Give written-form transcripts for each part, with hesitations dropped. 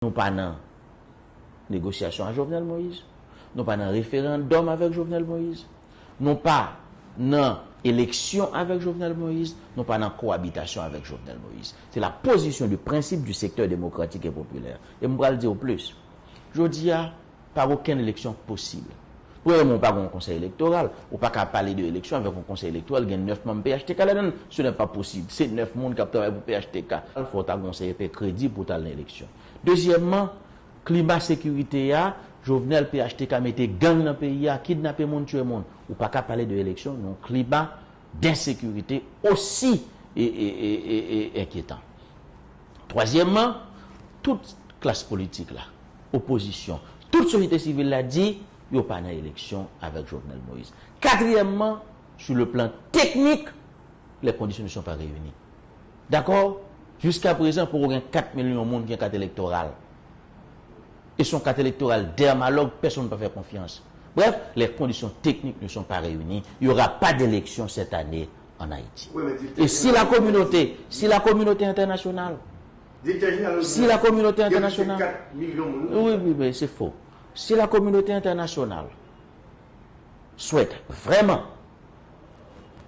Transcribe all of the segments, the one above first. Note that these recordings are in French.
Nous pas dans négociation avec Jovenel Moïse. Nous pas dans référendum avec Jovenel Moïse. Nous pas dans élection avec Jovenel Moïse. Nous pas dans cohabitation avec Jovenel Moïse. C'est la position du principe du secteur démocratique et populaire. Et je vais le dire au plus. Je dis pas aucune élection possible. Premièrement, pas un conseil électoral, ou pas qu'à parler de l'élection avec un conseil électoral, il y a 9 membres PHTK là-dedans, ce n'est pas possible. C'est 9 membres qui travaillent pour PHTK. Il faut un conseil crédit pour l'élection. Deuxièmement, climat sécurité, Jovenel PHTK mette gang dans le pays, kidnapper monde, tuer monde. Ou pas qu'à parler de l'élection, non, climat d'insécurité aussi inquiétant. Troisièmement, toute classe politique là, opposition, toute société civile l'a dit, il n'y a pas d'élection avec Jovenel Moïse. Quatrièmement, sur le plan technique, les conditions ne sont pas réunies. D'accord? Jusqu'à présent, pour aucun 4 millions de monde qui ont une carte électorale. Et son carte électorale dermalogue, personne ne peut faire confiance. Bref, les conditions techniques ne sont pas réunies. Il n'y aura pas d'élection cette année en Haïti. Oui, et si la communauté internationale, oui, c'est faux. Si la communauté internationale souhaite vraiment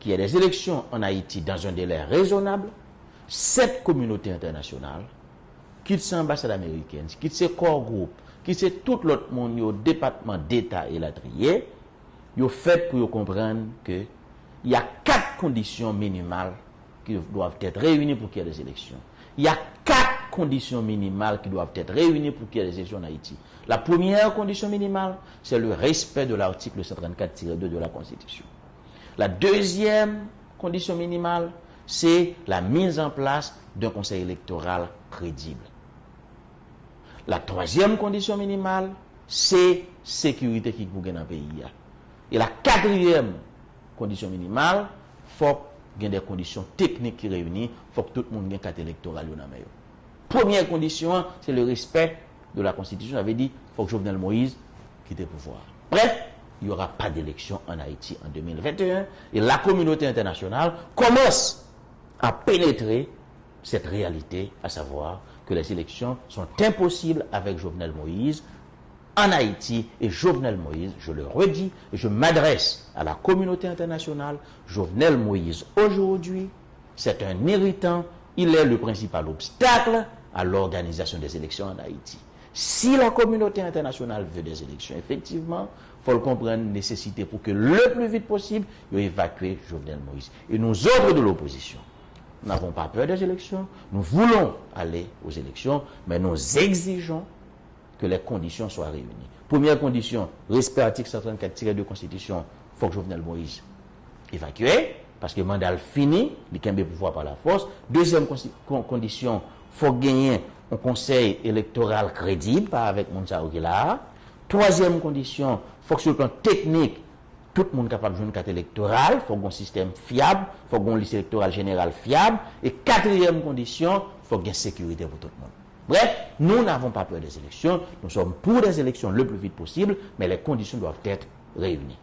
qu'il y ait des élections en Haïti dans un délai raisonnable, cette communauté internationale, quitte ses ambassades américaines, quitte ses corps groupes, quitte tout l'autre monde, au département d'État et la trier, il fait pour comprendre qu'il y a 4 conditions minimales qui doivent être réunies pour qu'il y ait des élections. Il y a 4 conditions minimales qui doivent être réunies pour qu'il y ait des élections en Haïti. La première condition minimale, c'est le respect de l'article 134-2 de la Constitution. La deuxième condition minimale, c'est la mise en place d'un conseil électoral crédible. La troisième condition minimale, c'est sécurité qui est dans le pays. Et la quatrième condition minimale, il faut qu'il y ait des conditions techniques qui réunissent, il faut que tout le monde ait une carte électorale dans le meilleur. Première condition, c'est le respect de la Constitution. J'avais dit, il faut que Jovenel Moïse quitte le pouvoir. Bref, il n'y aura pas d'élection en Haïti en 2021 et la communauté internationale commence à pénétrer cette réalité, à savoir que les élections sont impossibles avec Jovenel Moïse en Haïti. Et Jovenel Moïse, je le redis, et je m'adresse à la communauté internationale, Jovenel Moïse aujourd'hui, c'est un irritant, il est le principal obstacle à l'organisation des élections en Haïti. Si la communauté internationale veut des élections, effectivement, il faut le comprendre, nécessité pour que le plus vite possible, il évacue Jovenel Moïse. Et nous autres de l'opposition, nous n'avons pas peur des élections, nous voulons aller aux élections, mais nous exigeons que les conditions soient réunies. Première condition, respect article 134-2 de la Constitution, il faut que Jovenel Moïse évacué, parce que le mandat fini, il y a un pouvoir par la force. Deuxième condition, il faut gagner un conseil électoral crédible, pas avec Mounsa Oukila. Troisième condition, il faut que sur le plan technique, tout le monde est capable de jouer une carte électorale, il faut un système fiable, il faut une liste électorale générale fiable. Et quatrième condition, il faut qu'il y ait une sécurité pour tout le monde. Bref, nous n'avons pas peur des élections, nous sommes pour des élections le plus vite possible, mais les conditions doivent être réunies.